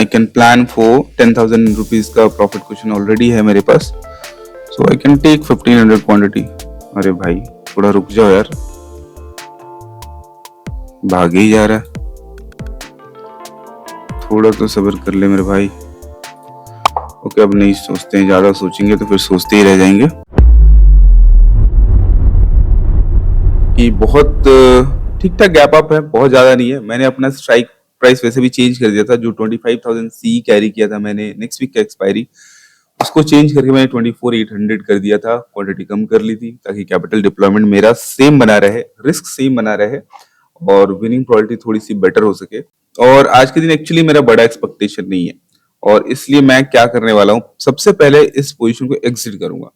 I can plan for 10,000 rupees का profit question already है मेरे पास, सो आई कैन टेक 1500 क्वांटिटी। अरे भाई थोड़ा रुक जाओ यार, भागे ही जा रहा है, थोड़ा तो सब्र कर ले मेरे भाई। ओके अब नहीं सोचते हैं, ज्यादा सोचेंगे तो फिर सोचते ही रह जाएंगे। कि बहुत ठीक ठाक गैप अप है, बहुत ज्यादा नहीं है। मैंने अपना स्ट्राइक प्राइस वैसे भी चेंज कर दिया था, जो 25,000 सी कैरी किया था मैंने नेक्स्ट वीक का एक्सपायरी, उसको चेंज करके मैंने 24,800 कर दिया था। क्वांटिटी कम कर ली थी ताकि कैपिटल डिप्लॉयमेंट मेरा सेम बना रहे, रिस्क सेम बना रहे और विनिंग प्रोबेबिलिटी थोड़ी सी बेटर हो सके। और आज के दिन एक्चुअली मेरा बड़ा एक्सपेक्टेशन नहीं है, और इसलिए मैं क्या करने वाला हूँ, सबसे पहले इस पोजीशन को एग्जिट करूंगा,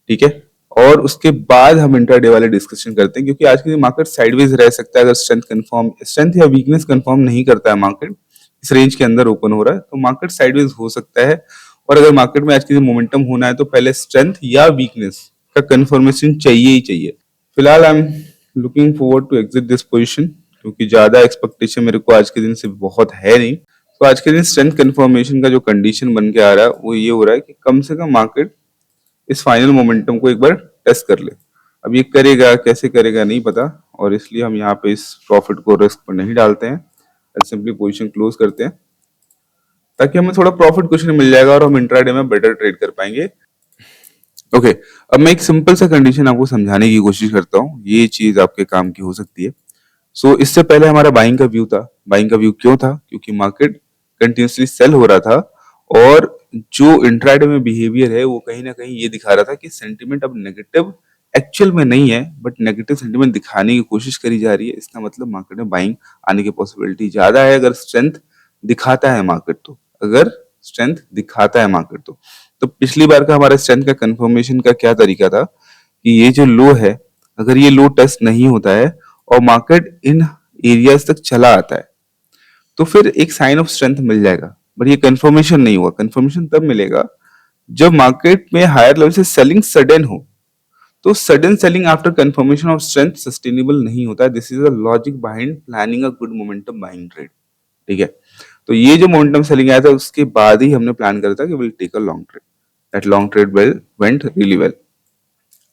ठीक है, और उसके बाद हम इंट्राडे वाले डिस्कशन करते हैं। क्योंकि आज के दिन मार्केट साइडवेज रह सकता है अगर स्ट्रेंथ या वीकनेस कंफर्म नहीं करता है, मार्केट इस रेंज के अंदर ओपन हो रहा है तो मार्केट साइडवेज हो सकता है। और अगर मार्केट में आज के दिन मोमेंटम होना है तो पहले स्ट्रेंथ या वीकनेस का कंफर्मेशन चाहिए ही चाहिए। फिलहाल I am looking forward to exit this position, क्योंकि ज्यादा एक्सपेक्टेशन मेरे को आज के दिन से बहुत है नहीं। तो आज के दिन स्ट्रेंथ कंफर्मेशन का जो कंडीशन बन के आ रहा है वो ये हो रहा है कि कम से कम मार्केट इस फाइनल मोमेंटम को एक बार टेस्ट कर ले। अब ये करेगा कैसे करेगा नहीं पता, और इसलिए हम यहाँ पे इस प्रॉफिट को रिस्क पर नहीं डालते हैं, सिंपली पोजीशन क्लोज करते हैं ताकि हमें थोड़ा प्रॉफिट क्वेश्चन मिल जाएगा और हम इंट्राडे में बेटर ट्रेड कर पाएंगे। ओके अब मैं एक सिंपल सा कंडीशन आपको समझाने की कोशिश करता हूँ, ये चीज आपके काम की हो सकती है। सो इससे पहले हमारा बाइंग का व्यू था। बाइंग का व्यू क्यों था? क्योंकि मार्केट कंटिन्यूसली सेल हो रहा था और जो इंट्राडे में बिहेवियर है वो कहीं ना कहीं ये दिखा रहा था कि सेंटिमेंट अब नेगेटिव एक्चुअल में नहीं है, बट नेगेटिव सेंटिमेंट दिखाने की कोशिश करी जा रही है। इसका मतलब मार्केट में बाइंग आने की पॉसिबिलिटी ज्यादा है अगर स्ट्रेंथ दिखाता है मार्केट तो। अगर स्ट्रेंथ दिखाता है मार्केट तो पिछली बार का हमारा स्ट्रेंथ का कंफर्मेशन का क्या तरीका था कि ये जो लो है, अगर ये लो टेस्ट नहीं होता है और मार्केट इन एरियाज तक चला आता है तो फिर एक साइन ऑफ स्ट्रेंथ मिल जाएगा। बट ये कंफर्मेशन नहीं हुआ। कंफर्मेशन तब मिलेगा जब मार्केट में हायर लेवल से सेलिंग सडन हो। तो sudden selling after confirmation of strength sustainable नहीं होता है। This is the logic behind planning a good momentum buying trade, ठीक है। तो ये जो मोमेंटम सेलिंग आया था उसके बाद ही हमने प्लान करा था कि will take a long trade. That long trade went really well.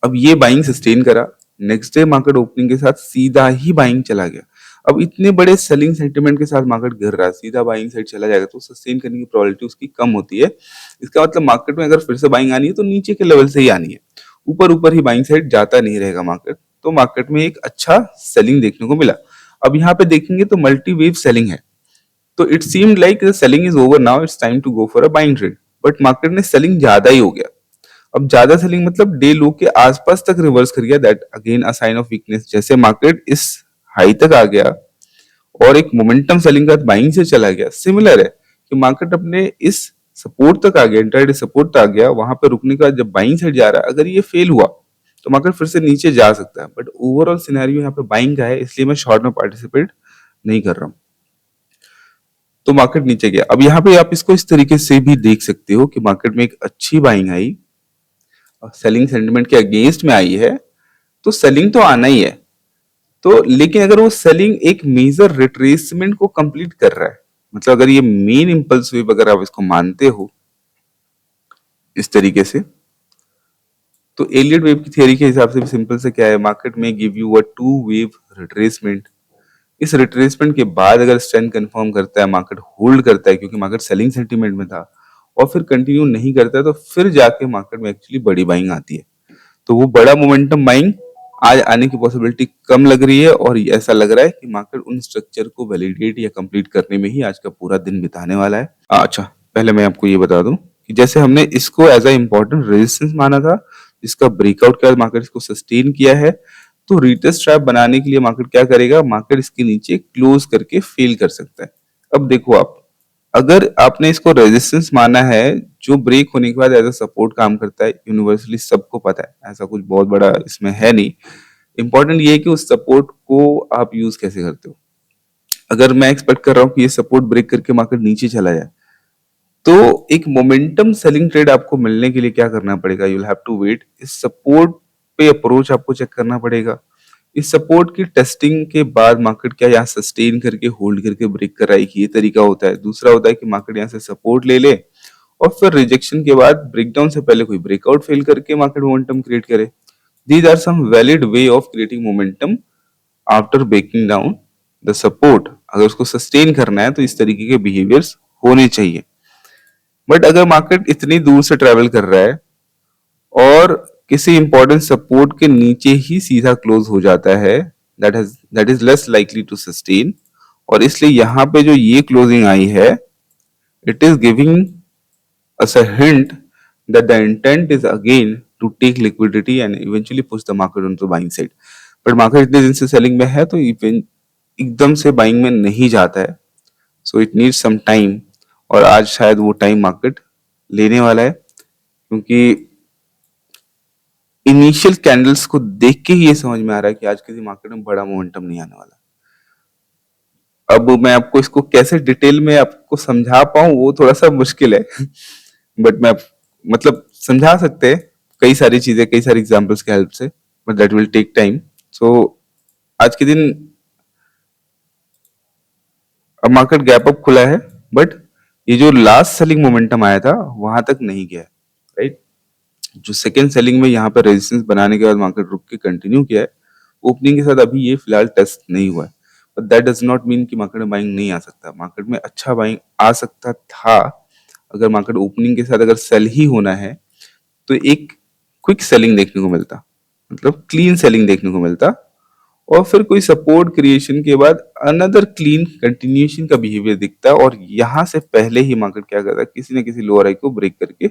अब ये बाइंग सस्टेन करा, नेक्स्ट डे मार्केट ओपनिंग के साथ सीधा ही बाइंग चला गया। अब इतने बड़े सेलिंग सेंटिमेंट के साथ मार्केट गिर रहा है, सीधा बाइंग साइड चला जाएगा तो सस्टेन करने की प्रोबेबिलिटी उसकी कम होती है। इसका मतलब मार्केट में अगर फिर से बाइंग आनी है तो नीचे के लेवल से ही आनी है, ऊपर ऊपर ही बाइंग साइड जाता नहीं रहेगा मार्केट। तो मार्केट में एक अच्छा सेलिंग देखने को मिला। अब यहाँ पे देखेंगे तो मल्टी वेव सेलिंग है, तो it seemed like the selling is over now, it's time to go for a buying trade. But market में सेलिंग ज्यादा ही हो गया। अब ज्यादा सेलिंग मतलब डे लो के आसपास तक रिवर्स कर गया, that again a sign of weakness. जैसे मार्केट इस हाई तक आ गया और एक मोमेंटम सेलिंग का बाइंग से चला गया, सिमिलर है कि मार्केट अपने इस सपोर्ट तक आ गया, इंट्राडे सपोर्ट तक आ गया, वहां पे रुकने का जब बाइंग साइड जा रहा है, अगर ये फेल हुआ तो मार्केट फिर से नीचे जा सकता है। बट ओवरऑल सिनेरियो यहाँ पे बाइंग का है, इसलिए मैं शॉर्ट में पार्टिसिपेट नहीं कर रहा हूँ। तो मार्केट नीचे गया। अब यहाँ पे आप इसको इस तरीके से भी देख सकते हो कि मार्केट में एक अच्छी बाइंग आई, सेलिंग सेंटिमेंट के अगेंस्ट में आई है, तो सेलिंग तो आना ही है। तो लेकिन अगर वो सेलिंग एक मेजर रिट्रेसमेंट को कंप्लीट कर रहा है, मतलब अगर ये मेन इंपल्स वेव अगर आप इसको मानते हो इस तरीके से, तो एलियट वेव की थियरी के हिसाब से भी सिंपल से क्या है, मार्केट में give you a two wave retracement. इस रिट्रेसमेंट के बाद अगर स्ट्रेंथ कंफर्म करता है, मार्केट होल्ड करता है क्योंकि मार्केट सेलिंग सेंटीमेंट में था, और फिर कंटिन्यू नहीं करता है, तो फिर जाके मार्केट में एक्चुअली बड़ी बाइंग आती है। तो वो बड़ा मोमेंटम बाइंग आज आने की पॉसिबिलिटी कम लग रही है, और ऐसा लग रहा है कि मार्केट उन स्ट्रक्चर को वैलिडेट या कंप्लीट करने में ही आज का पूरा दिन बिताने वाला है। अच्छा पहले मैं आपको ये बता दूं कि जैसे हमने इसको एज अ इम्पोर्टेंट रेजिस्टेंस माना था, जिसका ब्रेकआउट के बाद मार्केट इसको सस्टेन किया है, तो रिटेस्ट ट्रैप बनाने के लिए मार्केट क्या करेगा, मार्केट इसके नीचे क्लोज करके फेल कर सकता है। अब देखो आप, अगर आपने इसको रेजिस्टेंस माना है जो ब्रेक होने के बाद एज अ सपोर्ट काम करता है, यूनिवर्सली सबको पता है, ऐसा कुछ बहुत बड़ा इसमें है नहीं। इंपॉर्टेंट ये है कि उस सपोर्ट को आप यूज कैसे करते हो। अगर मैं एक्सपेक्ट कर रहा हूँ कि ये सपोर्ट ब्रेक करके मार्केट नीचे चला जाए, तो एक मोमेंटम सेलिंग ट्रेड आपको मिलने के लिए क्या करना पड़ेगा, you will have to wait. इस सपोर्ट पे अप्रोच आपको चेक करना पड़ेगा। इस सपोर्ट की टेस्टिंग के बाद मार्केट क्या यहाँ सस्टेन करके होल्ड करके ब्रेक कर रहा है, ये तरीका होता है। दूसरा होता है कि मार्केट यहाँ से सपोर्ट ले ले और फिर रिजेक्शन के बाद ब्रेकडाउन से पहले कोई ब्रेकआउट फेल करके मार्केट मोमेंटम क्रिएट करे। These are some valid way of creating momentum after breaking down the support. अगर उसको सस्टेन करना है तो इस तरीके के बिहेवियर्स होने चाहिए। बट अगर मार्केट इतनी दूर से ट्रेवल कर रहा है और किसी इंपॉर्टेंट सपोर्ट के नीचे ही सीधा क्लोज हो जाता है, that is less likely to sustain. और इसलिए यहाँ पे जो ये क्लोजिंग आई है, it is giving us a hint that the intent is again to take liquidity and eventually push the market on to buying side. But market इतने दिन से सेलिंग में है तो एकदम से बाइंग में नहीं जाता है, so it needs some time. और आज शायद वो टाइम मार्केट लेने वाला है, क्योंकि इनिशियल कैंडल्स को देख के ही ये समझ में आ रहा है कि आज किसी मार्केट में बड़ा मोमेंटम नहीं आने वाला। अब मैं आपको इसको कैसे डिटेल में आपको समझा पाऊं वो थोड़ा सा मुश्किल है बट मैं मतलब समझा सकते हैं कई सारी चीजें, कई सारी एग्जांपल्स के हेल्प से, but that will take time. So आज के दिन अब मार्केट गैप अप खुला है, बट ये जो लास्ट सेलिंग मोमेंटम आया था वहां तक नहीं गया, राइट। जो सेकेंड सेलिंग में यहाँ पर रेजिस्टेंस बनाने के बाद मार्केट रुक के कंटिन्यू किया है, ओपनिंग के साथ अभी ये फिलहाल टेस्ट नहीं हुआ है। But that does not mean कि मार्केट में बाइंग नहीं आ सकता। मार्केट में अच्छा बाइंग आ सकता था अगर मार्केट ओपनिंग के साथ अगर सेल ही होना है तो एक क्विक सेलिंग देखने को मिलता, मतलब क्लीन सेलिंग देखने को मिलता, और फिर कोई सपोर्ट क्रिएशन के बाद अनदर क्लीन कंटिन्यूएशन का बिहेवियर दिखता, और यहां से पहले ही मार्केट क्या करता, किसी न किसी लोअर हाई को ब्रेक करके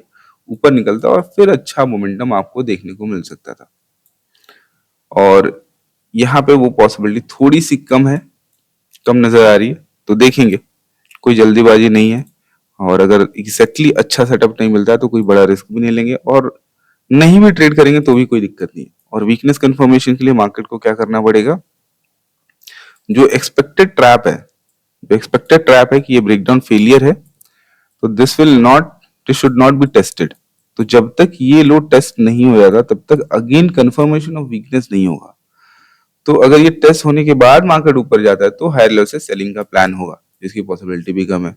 ऊपर निकलता और फिर अच्छा मोमेंटम आपको देखने को मिल सकता था। और यहाँ पे वो पॉसिबिलिटी थोड़ी सी कम है, कम नजर आ रही है, तो देखेंगे। कोई जल्दीबाजी नहीं है, और अगर एग्जैक्टली अच्छा सेटअप नहीं मिलता है तो कोई बड़ा रिस्क भी नहीं लेंगे, और नहीं भी ट्रेड करेंगे तो भी कोई दिक्कत नहीं है। और वीकनेस कंफर्मेशन के लिए मार्केट को क्या करना पड़ेगा, जो एक्सपेक्टेड ट्रैप है, जो एक्सपेक्टेड ट्रैप है कि ये ब्रेकडाउन फेलियर है, तो this should not be tested. तो जब तक ये लो टेस्ट नहीं हो जाता तब तक अगेन कंफर्मेशन ऑफ वीकनेस नहीं होगा। तो अगर ये टेस्ट होने के बाद मार्केट ऊपर जाता है तो हायर लेवल से सेलिंग का प्लान होगा, जिसकी पॉसिबिलिटी भी कम है।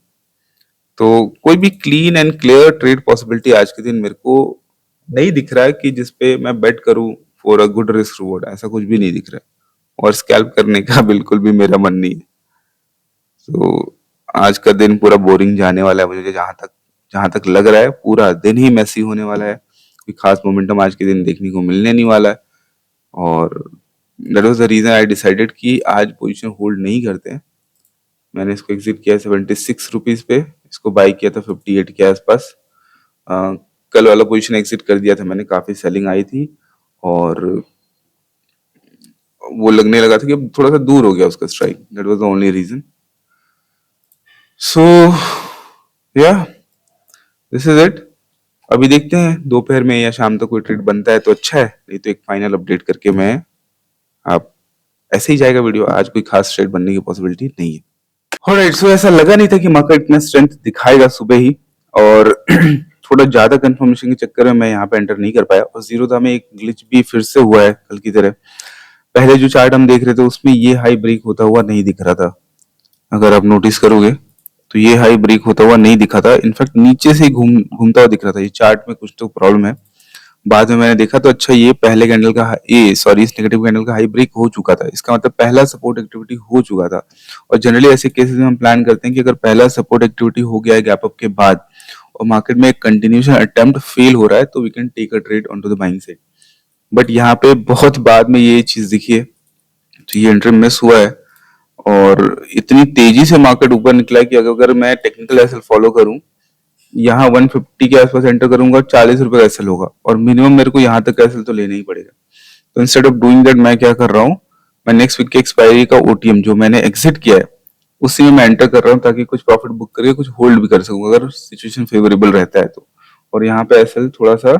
तो कोई भी clean and clear trade possibility आज के दिन मेरे को नहीं दिख रहा है कि जिसपे मैं बेट करूं for a good risk reward, ऐसा कुछ भी नहीं दिख रहा है, और स्कैल्प करने का बिल्कुल भी मेरा मन नहीं है। तो आज का दिन पूरा बोरिंग जाने वाला है मुझे, जहां तक लग रहा है पूरा दिन ही मैसी होने वाला है। कोई खास मोमेंटम आज के दिन देखने को मिलने नहीं वाला है, और that was the reason I decided कि आज पोजीशन होल्ड नहीं करते हैं। मैंने इसको एग्जिट किया 76 रुपीज पे, इसको बाई किया था 58 के आसपास। कल वाला पोजीशन एग्जिट कर दिया था मैंने, काफी सेलिंग आई थी, और वो लगने लगा था कि अब थोड़ा सा दूर हो गया उसका strike, that was the only reason. So yeah this is it. अभी देखते हैं दोपहर में या शाम तक कोई ट्रेड बनता है तो अच्छा है, नहीं तो एक फाइनल अपडेट करके मैं आप ऐसे ही जाएगा वीडियो। आज कोई खास ट्रेड बनने की पॉसिबिलिटी नहीं है। ऑलराइट, सो ऐसा लगा नहीं था कि मार्केट इतना स्ट्रेंथ दिखाएगा सुबह ही, और थोड़ा ज्यादा कंफर्मेशन के चक्कर में मैं यहाँ पे एंटर नहीं कर पाया, और जीरोधा में एक ग्लिच भी फिर से हुआ है कल की तरह। पहले जो चार्ट हम देख रहे थे उसमें ये हाई ब्रेक होता हुआ नहीं दिख रहा था, अगर आप नोटिस करोगे तो ये हाई ब्रेक होता हुआ नहीं दिखा था, इनफैक्ट नीचे से घूमता हुआ दिख रहा था। ये चार्ट में कुछ तो प्रॉब्लम है। बाद में मैंने देखा तो अच्छा, ये पहले कैंडल का इस नेगेटिव कैंडल का हाई ब्रेक हो चुका था, इसका मतलब पहला सपोर्ट एक्टिविटी हो चुका था। और जनरली ऐसे केसेस में हम प्लान करते हैं कि अगर पहला सपोर्ट एक्टिविटी हो गया है गैप अप के बाद और मार्केट में एक कंटिन्यूएशन अटेम्प्ट फेल हो रहा है तो we can take a trade on to the buying side. But यहाँ पे बहुत बाद में ये चीज दिखी है, तो ये एंट्री मिस हुआ है, और इतनी तेजी से मार्केट ऊपर निकला है कि अगर मैं टेक्निकल एसएल फॉलो करूं, यहाँ 150 के आसपास एंटर करूंगा, 40 रुपए का एसएल होगा, और मिनिमम मेरे को यहाँ तक एसएल तो लेना ही पड़ेगा। तो इंस्टेड ऑफ डूइंग दैट मैं क्या कर रहा हूँ, मैं नेक्स्ट वीक के एक्सपायरी का ओटीएम जो मैंने एग्जिट किया है उसी में मैं एंटर कर रहा हूँ, ताकि कुछ प्रॉफिट बुक करके कुछ होल्ड भी कर सकूँ अगर सिचुएशन फेवरेबल रहता है तो। और यहाँ पे एसएल थोड़ा सा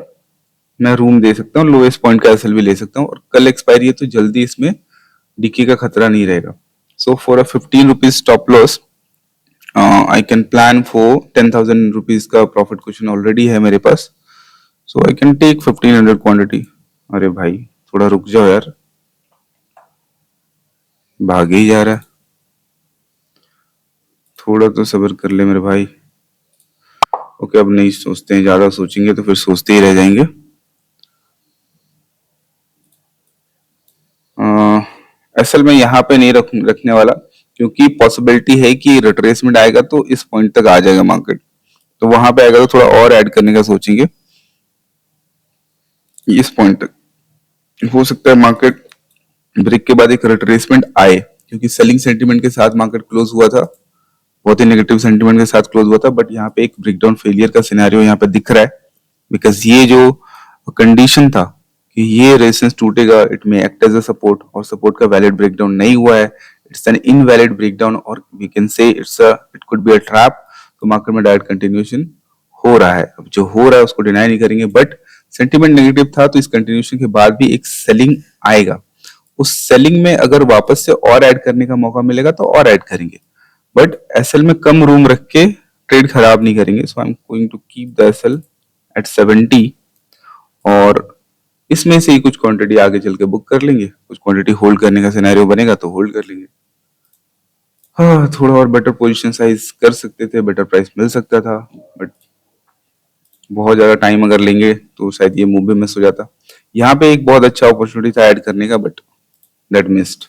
मैं रूम दे सकता हूँ, लोएस्ट पॉइंट का एसएल भी ले सकता हूँ, और कल एक्सपायरी है तो जल्दी इसमें डिकी का खतरा नहीं रहेगा। So for a 15 rupees stop loss I can plan for 10,000 rupees का प्रॉफिट क्वेश्चन ऑलरेडी है मेरे पास, सो आई कैन टेक 1500 क्वांटिटी। अरे भाई थोड़ा रुक जाओ यार, भागे ही जा रहा है। थोड़ा तो सब्र कर ले मेरे भाई। ओके, अब नहीं सोचते हैं, ज्यादा सोचेंगे तो फिर सोचते ही रह जाएंगे। असल में यहाँ पे नहीं रखने वाला, क्योंकि पॉसिबिलिटी है कि रिट्रेसमेंट आएगा तो इस पॉइंट तक आ जाएगा मार्केट, तो वहां पे आएगा तो थोड़ा और ऐड करने का सोचेंगे। इस पॉइंट तक हो सकता है मार्केट ब्रेक के बाद एक रिट्रेसमेंट आए, क्योंकि सेलिंग सेंटीमेंट के साथ मार्केट क्लोज हुआ था, बहुत ही नेगेटिव सेंटीमेंट के साथ क्लोज हुआ था, बट यहाँ पे एक ब्रेकडाउन फेलियर का सिनेरियो यहाँ पे दिख रहा है। बिकॉज ये जो कंडीशन था कि ये रेजिस्टेंस टूटेगा, it may act as a support, और सपोर्ट का वैलिड ब्रेकडाउन नहीं हुआ है, इट्स एन इनवैलिड ब्रेकडाउन, और we can say it could be a trap. तो मार्केट में डायरेक्ट कंटिन्यूएशन हो रहा है। अब जो हो रहा है उसको डिनाई नहीं करेंगे, बट सेंटीमेंट नेगेटिव था तो इस कंटिन्यूएशन के बाद भी एक सेलिंग आएगा। उस सेलिंग में अगर वापस से और ऐड करने का मौका मिलेगा तो और ऐड करेंगे, बट एसएल में कम रूम रख के ट्रेड खराब नहीं करेंगे। So I am going to keep the SL at 70, और इसमें से ही कुछ क्वांटिटी आगे चल के बुक कर लेंगे, कुछ क्वांटिटी होल्ड करने का सिनेरियो बनेगा तो होल्ड कर लेंगे। हाँ, थोड़ा और बेटर पोजीशन साइज कर सकते थे, बेटर प्राइस मिल सकता था, बट बहुत ज्यादा टाइम अगर लेंगे तो शायद ये मूव भी मिस हो जाता। यहाँ पे एक बहुत अच्छा अपॉर्चुनिटी था ऐड करने का, but that missed,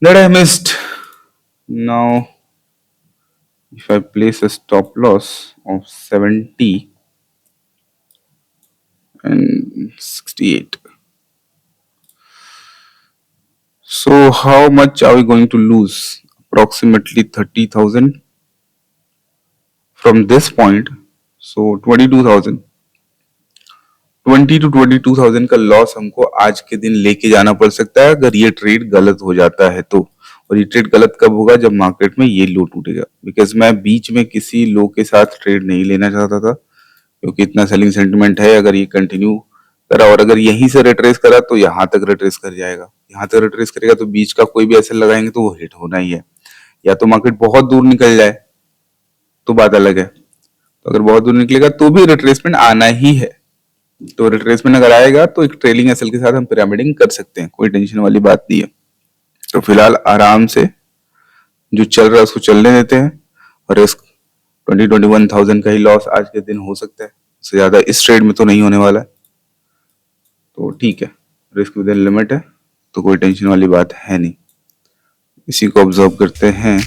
that I missed. Now if I place a stop loss of 70 and 68, so how much are we going to lose? Approximately 30,000 from this point, so 22,000, 20 to 22,000 का loss हमको आज के दिन लेके जाना पड़ सकता है अगर ये ट्रेड गलत हो जाता है तो। और ये ट्रेड गलत कब होगा? जब मार्केट में ये लो टूटेगा। बिकॉज मैं बीच में किसी लो के साथ ट्रेड नहीं लेना चाहता था, क्योंकि इतना सेलिंग सेंटिमेंट है। अगर ये कंटिन्यू करा और अगर यहीं से रिट्रेस करा तो यहाँ तक रिट्रेस कर जाएगा, यहाँ तक रिट्रेस करेगा तो बीच का कोई भी ऐसे लगाएंगे तो वो हिट होना ही है। या तो मार्केट बहुत दूर निकल जाए तो बात अलग है, तो अगर बहुत दूर निकलेगा तो भी रिट्रेसमेंट आना ही है। तो रिट्रेसमेंट अगर आएगा तो एक ट्रेलिंग एसएल के साथ हम पिरामिडिंग कर सकते हैं, कोई टेंशन वाली बात नहीं है। तो फिलहाल आराम से जो चल रहा है उसको चलने देते हैं, और रिस्क 20-21,000 का ही लॉस आज के दिन हो सकता है, उससे ज्यादा इस ट्रेड में तो नहीं होने वाला है। तो ठीक है, रिस्क विद इन लिमिट है, तो कोई टेंशन वाली बात है नहीं। इसी को ऑब्जर्व करते हैं।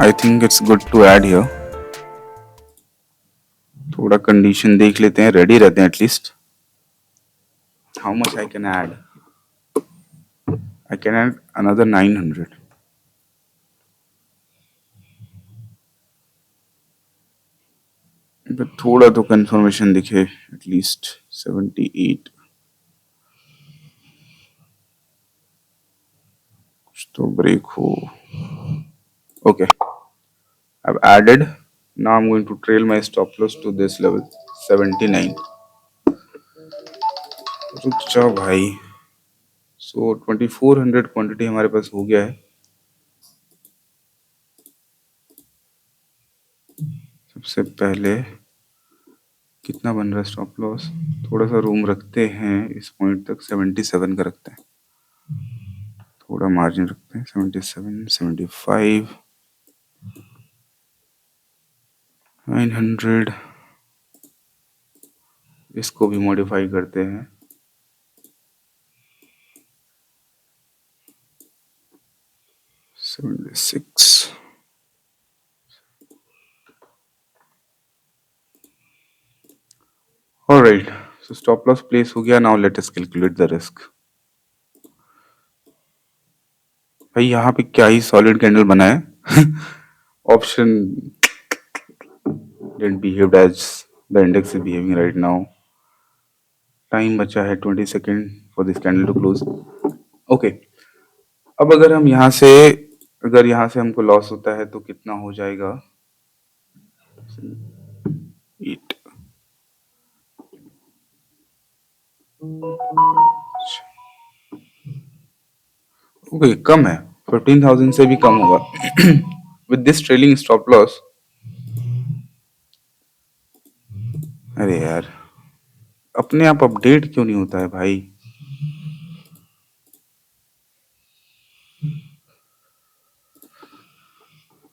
I think it's good to add here. थोड़ा कंडीशन देख लेते हैं, रेडी रहते हैं at least. How much I can add? I can add another 900। थोड़ा तो कंफर्मेशन दिखे, एटलीस्ट 78, कुछ तो ब्रेक हो। Okay, I've added. Now I'm going to trail my stop loss to this level 79. रुक जाओ भाई। So 2400 क्वांटिटी हमारे पास हो गया है। सबसे पहले कितना बन रहा है स्टॉप लॉस? थोड़ा सा रूम रखते हैं, इस पॉइंट तक 77 का रखते हैं, थोड़ा मार्जिन रखते हैं 77, 75, 900। इसको भी मॉडिफाई करते हैं, 76। Alright, so stop loss place हो गया। Now let us calculate the risk. भाई यहाँ पे क्या ही सॉलिड कैंडल बना है। Option didn't behave as the index is behaving right now. Time बचा है 20 second for this candle to close. Okay, अब अगर यहाँ से हमको लॉस होता है तो कितना हो जाएगा? 8। ओके, कम है, 15,000 से भी कम होगा। With this trailing stop loss. अरे यार, अपने आप अपडेट क्यों नहीं होता है भाई?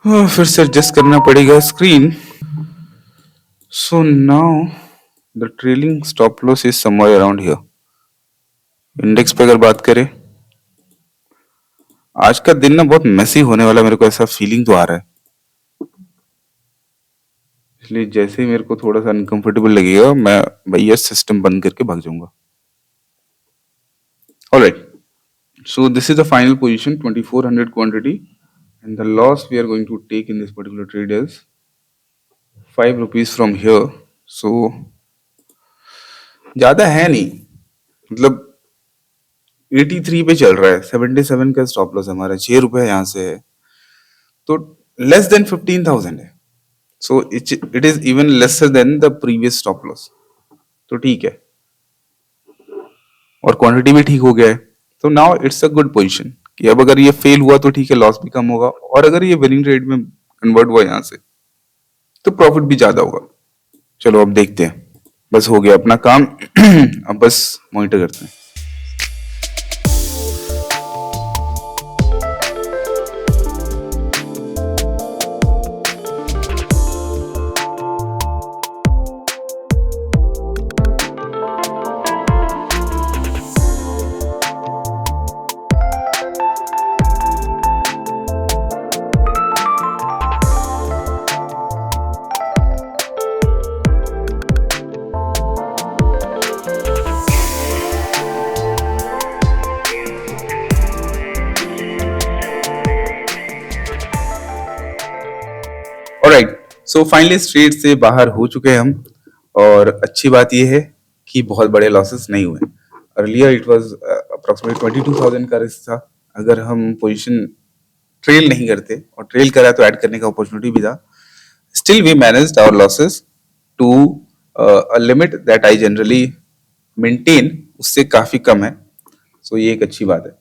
फिर से एडजस्ट करना पड़ेगा screen. So now the trailing stop loss is somewhere around here. Index पे अगर बात करें, आज का दिन ना बहुत मेसी होने वाला, मेरे को ऐसा फीलिंग तो आ रहा है। इसलिए जैसे ही मेरे को थोड़ा सा अनकंफर्टेबल लगेगा, मैं भैया सिस्टम बंद करके भाग जाऊंगा। Alright, so this is the final position, 2400 quantity, and the loss we are going to take in this particular trade is 5 rupees from here. So ज्यादा है नहीं, मतलब 83 पे चल रहा है, 77 का स्टॉप लॉस हमारा, 6 रुपए यहाँ से है, तो लेस देन 15,000 है। So it is even lesser than the previous stop loss, तो ठीक है, और क्वांटिटी भी ठीक हो गया है। तो now it's a good position कि अब अगर ये फेल हुआ तो ठीक है, लॉस भी कम होगा, और अगर ये विनिंग ट्रेड में कन्वर्ट हुआ यहाँ से तो प्रॉफिट भी ज्यादा होगा। चलो अब देखते हैं, बस हो गया अपना काम। अब बस मॉनिटर करते हैं। ऑलराइट, सो फाइनली स्ट्रेट से बाहर हो चुके हैं हम, और अच्छी बात यह है कि बहुत बड़े लॉसेस नहीं हुए। अर्लियर इट वाज अप्रोक्सीमेटली 22,000 का रिस्क था। अगर हम पोजीशन ट्रेल नहीं करते, और ट्रेल करा तो ऐड करने का अपॉर्चुनिटी भी था, still we managed our losses to a limit that I generally maintain, उससे काफी कम है। सो ये एक अच्छी बात है।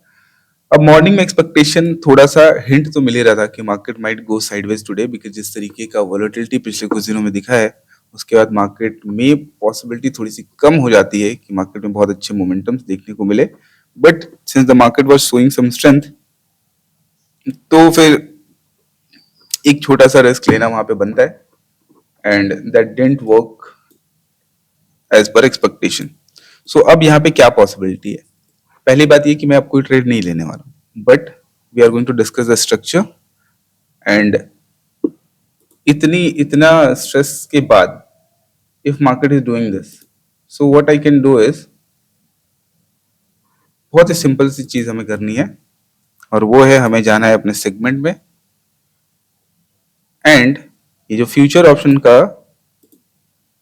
अब मॉर्निंग में एक्सपेक्टेशन थोड़ा सा हिंट तो मिल ही रहा था कि market might go sideways today, because जिस तरीके का वॉलेटिलिटी पिछले कुछ दिनों में दिखा है, उसके बाद मार्केट में पॉसिबिलिटी थोड़ी सी कम हो जाती है कि मार्केट में बहुत अच्छे मोमेंटम्स देखने को मिले। But since the market was showing some strength, तो फिर एक छोटा सा रिस्क लेना वहां पे बनता है, and that didn't work as per expectation. So अब यहाँ पे क्या पॉसिबिलिटी है? पहली बात ये कि मैं अब कोई ट्रेड नहीं लेने वाला, but we are going to discuss the structure. And इतना स्ट्रेस के बाद if market is doing this, so what I can do is, बहुत ही सिंपल सी चीज हमें करनी है, और वो है हमें जाना है अपने सेगमेंट में, एंड ये जो फ्यूचर ऑप्शन का,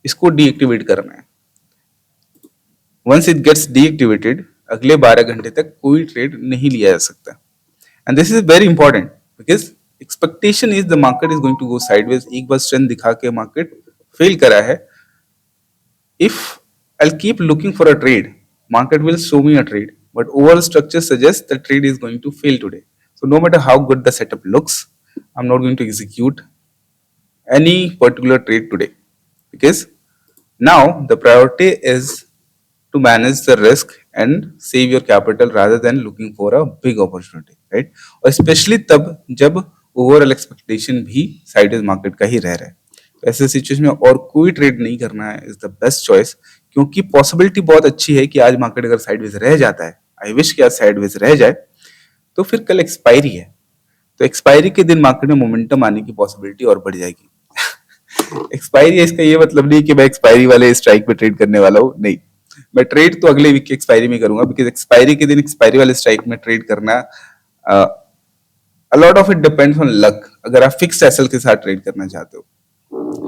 इसको डीएक्टिवेट करना है। वंस इट गेट्स डीएक्टिवेटेड, अगले 12 घंटे तक कोई ट्रेड नहीं लिया जा सकता। And this is very important, because expectation is the market is going to go sideways. एक बार स्ट्रेंथ दिखा के मार्केट फेल करा है, if I'll keep looking for a trade, market will show me a trade, but overall structure suggests the trade is going to fail today. So no matter how good the setup looks, I'm not going to execute any particular trade today, because now the priority is to manage the risk and save your capital rather than looking for a big opportunity, right? और especially तब जब overall expectation भी sideways market का ही रह रहा है, ऐसे situation में और कोई ट्रेड नहीं करना है इज द बेस्ट चॉइस, क्योंकि पॉसिबिलिटी बहुत अच्छी है कि आज मार्केट अगर साइडवेज रह जाता है, आई विश कि आज साइडवेज रह जाए, तो फिर कल एक्सपायरी है, तो एक्सपायरी के दिन मार्केट में मोमेंटम आने की पॉसिबिलिटी और बढ़ जाएगी। एक्सपायरी है इसका ये मतलब नहीं कि मैं एक्सपायरी वाले स्ट्राइक पे ट्रेड करने वाला हूँ, नहीं, मैं ट्रेड तो अगले वीक की एक्सपायरी में करूंगा, बिकॉज एक्सपायरी के दिन एक्सपायरी वाले स्ट्राइक में ट्रेड करना a lot of it depends on luck अगर आप फिक्स्ड एसएल के साथ ट्रेड करना चाहते हो,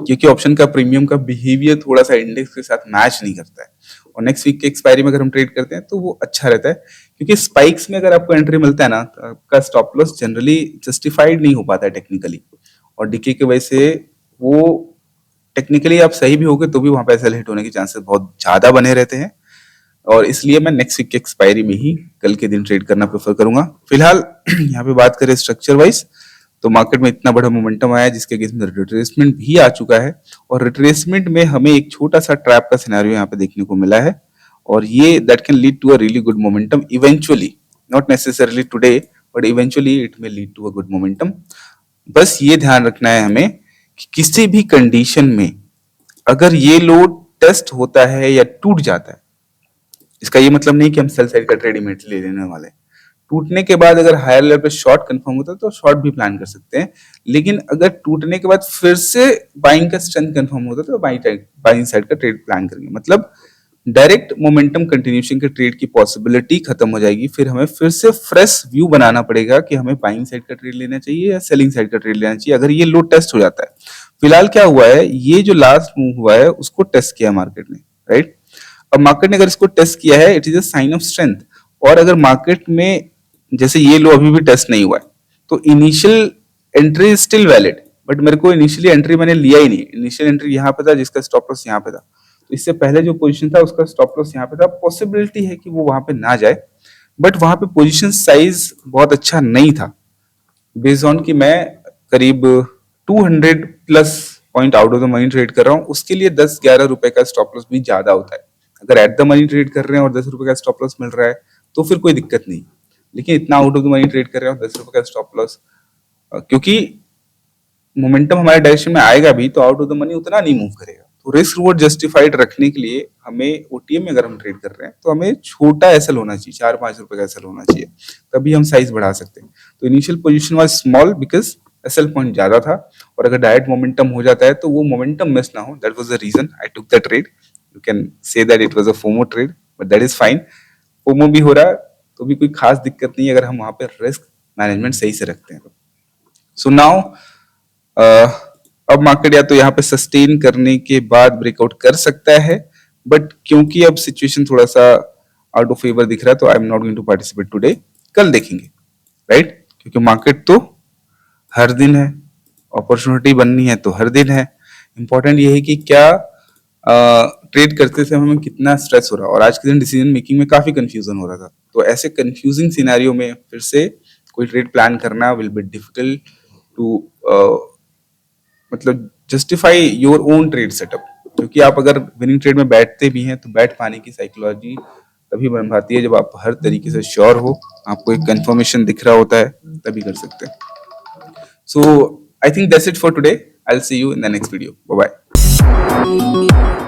क्योंकि ऑप्शन का प्रीमियम का बिहेवियर थोड़ा सा इंडेक्स के साथ मैच नहीं करता है। और नेक्स्ट वीक के एक्सपायरी में अगर हम ट्रेड करते हैं तो वो अच्छा रहता है, क्योंकि स्पाइक्स में अगर आपको एंट्री मिलता है ना तो आपका स्टॉप लॉस जनरली जस्टिफाइड नहीं हो पाता है टेक्निकली, और डीके की वजह से वो टेक्निकली आप सही भी होगे तो भी वहां पे एसएल हिट होने के चांसेस बहुत ज्यादा बने रहते हैं। और इसलिए मैं नेक्स्ट वीक के एक्सपायरी में ही कल के दिन ट्रेड करना प्रेफर करूंगा। फिलहाल यहाँ पे बात करें स्ट्रक्चर वाइज, तो मार्केट में इतना बड़ा मोमेंटम आया जिसके अगेंस्ट में रिट्रेसमेंट भी आ चुका है, और रिट्रेसमेंट में हमें एक छोटा सा ट्रैप का सिनेरियो यहाँ पे देखने को मिला है, और ये that can lead to a really good momentum eventually, not necessarily today but eventually it may lead to a good momentum. बस ये ध्यान रखना है हमें कि किसी भी कंडीशन में अगर ये लो टेस्ट होता है या टूट जाता है, इसका ये मतलब नहीं कि हम सेल साइड का ट्रेड इमीडिएटली ले लेने वाले हैं। टूटने के बाद अगर हायर लेवल पे शॉर्ट कंफर्म होता है तो शॉर्ट भी प्लान कर सकते हैं, लेकिन अगर टूटने के बाद फिर से बाइंग का स्ट्रेंथ कंफर्म होता है तो बाइंग साइड का ट्रेड प्लान करेंगे। मतलब डायरेक्ट मोमेंटम कंटिन्यूशन के ट्रेड की पॉसिबिलिटी खत्म हो जाएगी, फिर हमें फिर से फ्रेश व्यू बनाना पड़ेगा कि हमें बाइंग साइड का ट्रेड लेना चाहिए या सेलिंग साइड का ट्रेड लेना चाहिए अगर ये लो टेस्ट हो जाता है। फिलहाल क्या हुआ है, ये जो लास्ट मूव हुआ है उसको टेस्ट किया मार्केट ने, राइट। अब मार्केट ने अगर इसको टेस्ट किया है it is a sign of strength, और अगर मार्केट में जैसे ये लो अभी भी टेस्ट नहीं हुआ है तो initial entry is still valid, but मेरे को इनिशियली एंट्री मैंने लिया ही नहीं। इनिशियल एंट्री यहाँ पे था जिसका स्टॉप लॉस यहाँ पे था, तो इससे पहले जो पोजीशन था उसका स्टॉप लॉस यहाँ पे था। पॉसिबिलिटी है कि वो वहां पे ना जाए, बट वहां पे पोजीशन साइज बहुत अच्छा नहीं था, बेस्ड ऑन कि मैं करीब 200 plus point out of the money trade कर रहा हूँ, उसके लिए 10-11 रुपए का स्टॉप लॉस भी ज्यादा होता है। अगर एट द मनी ट्रेड कर रहे हैं और 10 रुपए का स्टॉप लॉस मिल रहा है तो फिर कोई दिक्कत नहीं, लेकिन इतना out of the money trade कर रहे हैं और 10 रुपए का स्टॉप लॉस, क्योंकि मोमेंटम हमारे डायरेक्शन में आएगा भी तो आउट ऑफ द मनी उतना नहीं मूव करेगा। तो रिस्क रिवॉर्ड जस्टिफाइड रखने के लिए हमें ओटीएम में अगर हम ट्रेड कर रहे हैं तो हमें छोटा एसएल होना चाहिए, 4-5 रुपए का एसएल होना चाहिए, तभी हम साइज बढ़ा सकते हैं। तो initial position was small because SL point ज्यादा था, और अगर डायरेक्ट मोमेंटम हो जाता है तो वो मोमेंटम मिस ना हो, that was the reason I took the trade. You can say that it was a FOMO trade, but that is fine. FOMO भी हो रहा है तो भी कोई खास दिक्कत नहीं है अगर हम वहां पे रिस्क मैनेजमेंट सही से रखते हैं। सो नाउ अब मार्केट या तो यहाँ पे सस्टेन करने के बाद ब्रेकआउट कर सकता है, बट क्योंकि अब सिचुएशन थोड़ा सा आउट ऑफ फेवर दिख रहा है तो I am not going to participate today, कल देखेंगे, राइट। क्योंकि मार्केट तो हर दिन है, अपॉर्चुनिटी बननी है तो हर दिन है। इंपॉर्टेंट ये है कि क्या ट्रेड करते समय हमें कितना स्ट्रेस हो रहा है, और आज के दिन डिसीजन मेकिंग में काफी कंफ्यूजन हो रहा था, तो ऐसे कंफ्यूजिंग सिनेरियो में फिर से कोई ट्रेड प्लान करना विल बी डिफिकल्ट टू मतलब justify your own trade setup, क्योंकि आप अगर विनिंग ट्रेड में बैठते भी हैं तो बैठ पाने की साइकोलॉजी तभी बन पाती है जब आप हर तरीके से श्योर हो, आपको एक कंफर्मेशन दिख रहा होता है, तभी कर सकते हैं। So I think that's it for today, I will see you in the next video, bye bye.